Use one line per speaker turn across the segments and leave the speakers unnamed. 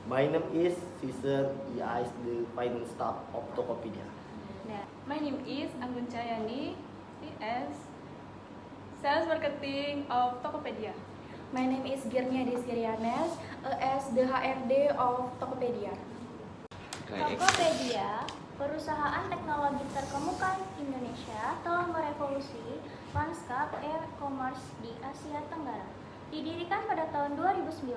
My name is Caesar. He is the finance staff of Tokopedia.
My name is Anggun Cahyani. He is sales marketing of Tokopedia.
My name is Girnia Desirianes, as the HRD of Tokopedia.
Tokopedia, perusahaan teknologi terkemuka Indonesia, telah merevolusi lanskap e-commerce di Asia Tenggara. Didirikan pada tahun 2009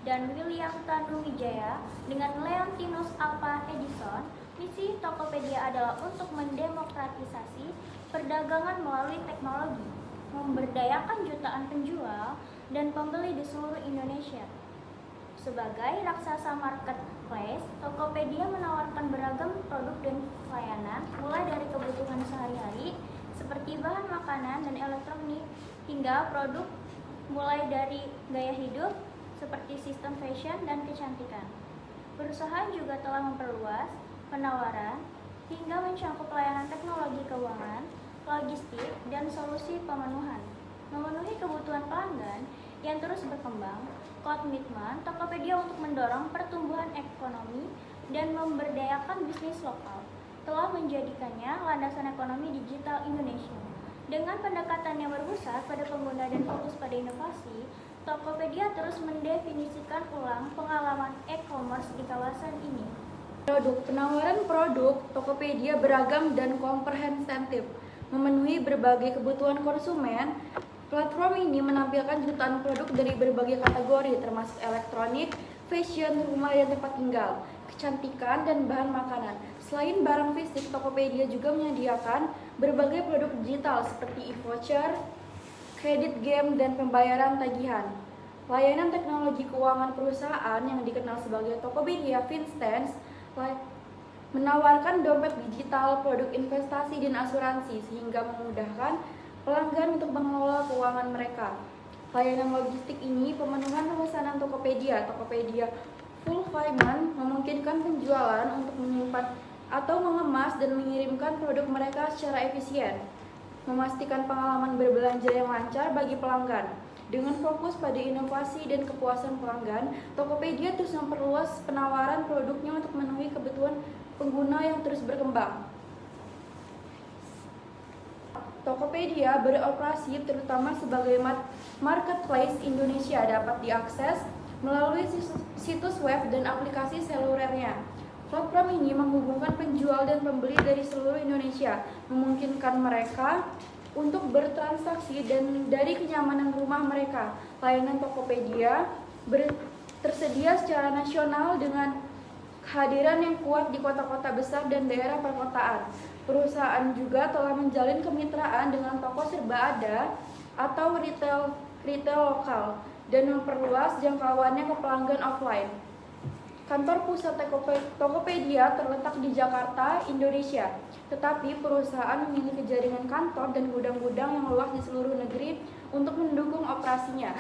dan William Tanuwijaya dengan Leontinus Alva Edison, misi Tokopedia adalah untuk mendemokratisasi perdagangan melalui teknologi, memberdayakan jutaan penjual dan pembeli di seluruh Indonesia. Sebagai raksasa marketplace, Tokopedia menawarkan beragam produk dan layanan, mulai dari kebutuhan sehari-hari seperti bahan makanan dan elektronik, hingga produk mulai dari gaya hidup seperti sistem fashion dan kecantikan. Perusahaan juga telah memperluas penawaran hingga mencakup layanan teknologi keuangan, logistik, dan solusi pemenuhan. Memenuhi kebutuhan pelanggan yang terus berkembang, komitmen Tokopedia untuk mendorong pertumbuhan ekonomi dan memberdayakan bisnis lokal telah menjadikannya landasan ekonomi digital Indonesia. Dengan pendekatan yang berpusat pada pengguna dan fokus pada inovasi, Tokopedia terus mendefinisikan ulang pengalaman e-commerce di kawasan ini.
Penawaran produk Tokopedia beragam dan komprehensif, memenuhi berbagai kebutuhan konsumen. Platform ini menampilkan jutaan produk dari berbagai kategori, termasuk elektronik, fashion, rumah dan tempat tinggal, kecantikan, dan bahan makanan. Selain barang fisik, Tokopedia juga menyediakan berbagai produk digital seperti e-voucher, kredit game, dan pembayaran tagihan. Layanan teknologi keuangan perusahaan yang dikenal sebagai Tokopedia Finstance menawarkan dompet digital, produk investasi, dan asuransi sehingga memudahkan pelanggan untuk mengelola keuangan mereka. Layanan logistik ini pemenuhan pemesanan Tokopedia Fulfillment memungkinkan penjualan untuk menyimpan atau mengemas dan mengirimkan produk mereka secara efisien, memastikan pengalaman berbelanja yang lancar bagi pelanggan. Dengan fokus pada inovasi dan kepuasan pelanggan, Tokopedia terus memperluas penawaran produknya untuk memenuhi kebutuhan pengguna yang terus berkembang. Tokopedia beroperasi terutama sebagai marketplace Indonesia, dapat diakses melalui situs web dan aplikasi selulernya. Platform ini menghubungkan penjual dan pembeli dari seluruh Indonesia, memungkinkan mereka untuk bertransaksi dan dari kenyamanan rumah mereka. Layanan Tokopedia tersedia secara nasional dengan kehadiran yang kuat di kota-kota besar dan daerah perkotaan. Perusahaan juga telah menjalin kemitraan dengan toko serba ada atau retail lokal dan memperluas jangkauannya ke pelanggan offline. Kantor pusat Tokopedia terletak di Jakarta, Indonesia, tetapi perusahaan memiliki jaringan kantor dan gudang-gudang yang luas di seluruh negeri untuk mendukung operasinya.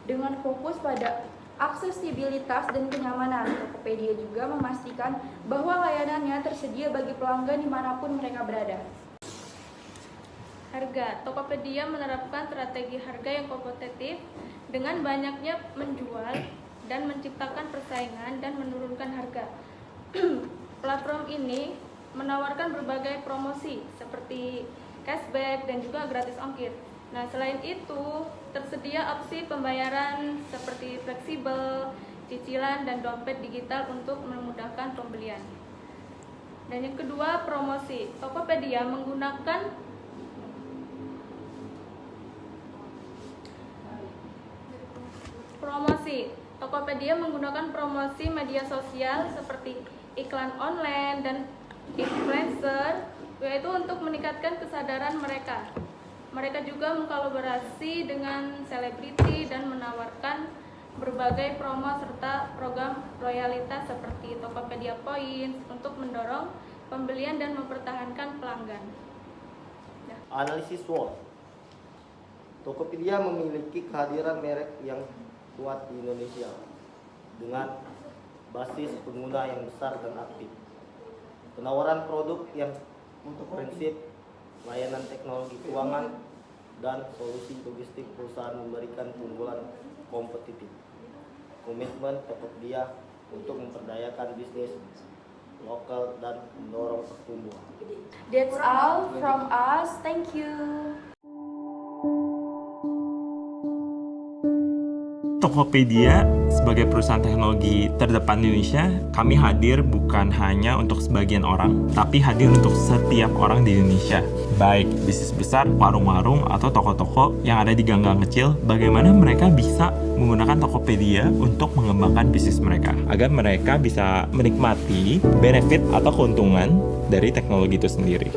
Dengan fokus pada aksesibilitas dan kenyamanan, Tokopedia juga memastikan bahwa layanannya tersedia bagi pelanggan dimanapun mereka berada.
Harga. Tokopedia menerapkan strategi harga yang kompetitif dengan banyaknya menjual dan menciptakan persaingan dan menurunkan harga. Platform ini menawarkan berbagai promosi seperti cashback dan juga gratis ongkir. Nah, selain itu tersedia opsi pembayaran seperti fleksibel, cicilan, dan dompet digital untuk memudahkan pembelian. Dan yang kedua, promosi. Tokopedia menggunakan Tokopedia menggunakan promosi media sosial seperti iklan online dan influencer, yaitu untuk meningkatkan kesadaran mereka. Mereka juga mengkolaborasi dengan selebriti dan menawarkan berbagai promo serta program loyalitas seperti Tokopedia Points untuk mendorong pembelian dan mempertahankan pelanggan.
Analisis SWOT. Tokopedia memiliki kehadiran merek yang kuat di Indonesia dengan basis pengguna yang besar dan aktif. Penawaran produk yang komprehensif, layanan teknologi keuangan, dan solusi logistik perusahaan memberikan keunggulan kompetitif. Komitmen Tokopedia untuk memperdayakan bisnis lokal dan mendorong pertumbuhan.
That's all from us. Thank you.
Tokopedia sebagai perusahaan teknologi terdepan di Indonesia, kami hadir bukan hanya untuk sebagian orang, tapi hadir untuk setiap orang di Indonesia. Baik bisnis besar, warung-warung, atau toko-toko yang ada di gang-gang kecil, bagaimana mereka bisa menggunakan Tokopedia untuk mengembangkan bisnis mereka, agar mereka bisa menikmati benefit atau keuntungan dari teknologi itu sendiri.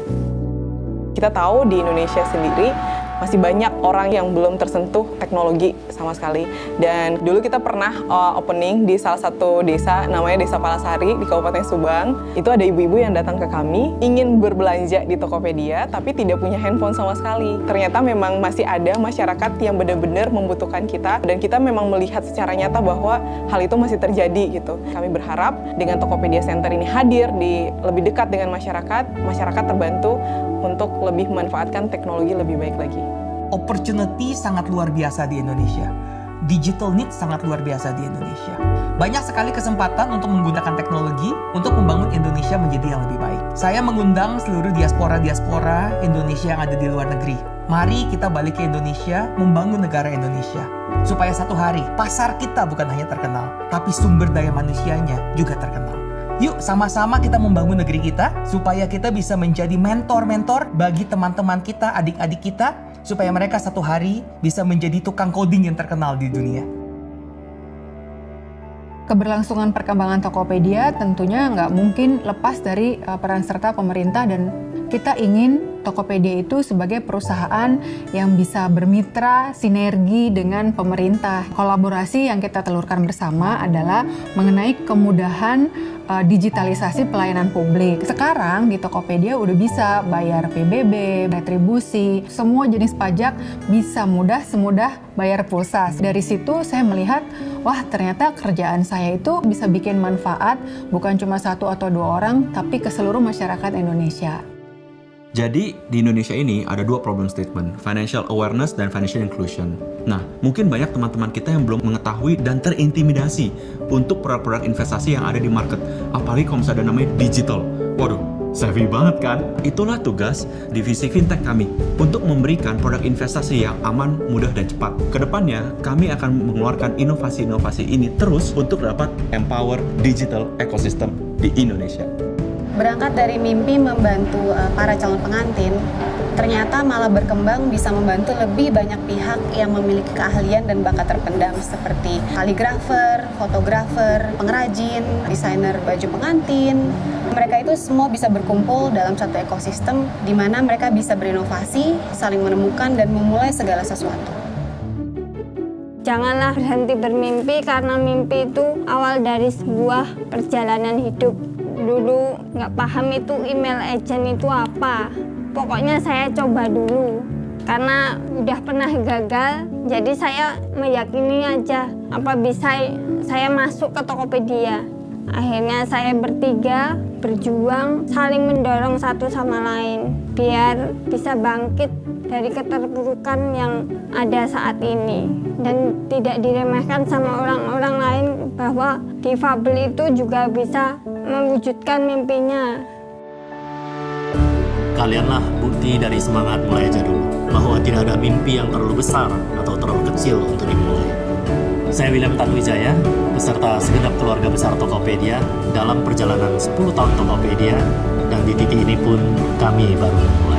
Kita tahu di Indonesia sendiri masih banyak orang yang belum tersentuh teknologi sama sekali. Dan dulu kita pernah opening di salah satu desa, namanya Desa Palasari di Kabupaten Subang. Itu ada ibu-ibu yang datang ke kami, ingin berbelanja di Tokopedia, tapi tidak punya handphone sama sekali. Ternyata memang masih ada masyarakat yang benar-benar membutuhkan kita, dan kita memang melihat secara nyata bahwa hal itu masih terjadi gitu. Kami berharap dengan Tokopedia Center ini hadir di lebih dekat dengan masyarakat, masyarakat terbantu untuk lebih memanfaatkan teknologi lebih baik lagi.
Opportunity sangat luar biasa di Indonesia. Digital needs sangat luar biasa di Indonesia. Banyak sekali kesempatan untuk menggunakan teknologi untuk membangun Indonesia menjadi yang lebih baik. Saya mengundang seluruh diaspora Indonesia yang ada di luar negeri. Mari kita balik ke Indonesia, membangun negara Indonesia. Supaya satu hari pasar kita bukan hanya terkenal, tapi sumber daya manusianya juga terkenal. Yuk sama-sama kita membangun negeri kita supaya kita bisa menjadi mentor-mentor bagi teman-teman kita, adik-adik kita, supaya mereka satu hari bisa menjadi tukang coding yang terkenal di dunia.
Keberlangsungan perkembangan Tokopedia tentunya nggak mungkin lepas dari peran serta pemerintah, dan kita ingin Tokopedia itu sebagai perusahaan yang bisa bermitra sinergi dengan pemerintah. Kolaborasi yang kita telurkan bersama adalah mengenai kemudahan digitalisasi pelayanan publik. Sekarang di Tokopedia udah bisa bayar PBB, retribusi, semua jenis pajak bisa semudah bayar pulsa. Dari situ saya melihat, wah ternyata kerjaan saya itu bisa bikin manfaat bukan cuma satu atau dua orang, tapi ke seluruh masyarakat Indonesia.
Jadi di Indonesia ini ada dua problem statement, financial awareness dan financial inclusion. Nah, mungkin banyak teman-teman kita yang belum mengetahui dan terintimidasi untuk produk-produk investasi yang ada di market. Apalagi kalau misalnya ada namanya digital. Waduh, savvy banget kan? Itulah tugas divisi fintech kami untuk memberikan produk investasi yang aman, mudah, dan cepat. Kedepannya, kami akan mengeluarkan inovasi-inovasi ini terus untuk dapat empower digital ecosystem di Indonesia.
Berangkat dari mimpi membantu para calon pengantin, ternyata malah berkembang bisa membantu lebih banyak pihak yang memiliki keahlian dan bakat terpendam seperti kaligrafer, fotografer, pengrajin, desainer baju pengantin. Mereka itu semua bisa berkumpul dalam satu ekosistem di mana mereka bisa berinovasi, saling menemukan, dan memulai segala sesuatu.
Janganlah berhenti bermimpi, karena mimpi itu awal dari sebuah perjalanan hidup. Dulu nggak paham itu email agent itu apa. Pokoknya saya coba dulu. Karena udah pernah gagal, jadi saya meyakini aja apa bisa saya masuk ke Tokopedia. Akhirnya saya bertiga berjuang, saling mendorong satu sama lain biar bisa bangkit dari keterpurukan yang ada saat ini, dan tidak diremehkan sama orang-orang lain bahwa difabel itu juga bisa mewujudkan mimpinya.
Kalianlah bukti dari semangat mulai aja dulu, bahwa tidak ada mimpi yang terlalu besar atau terlalu kecil untuk dimulai. Saya William Tanwijaya, beserta segenap keluarga besar Tokopedia dalam perjalanan 10 tahun Tokopedia, dan di titik ini pun kami baru memulai.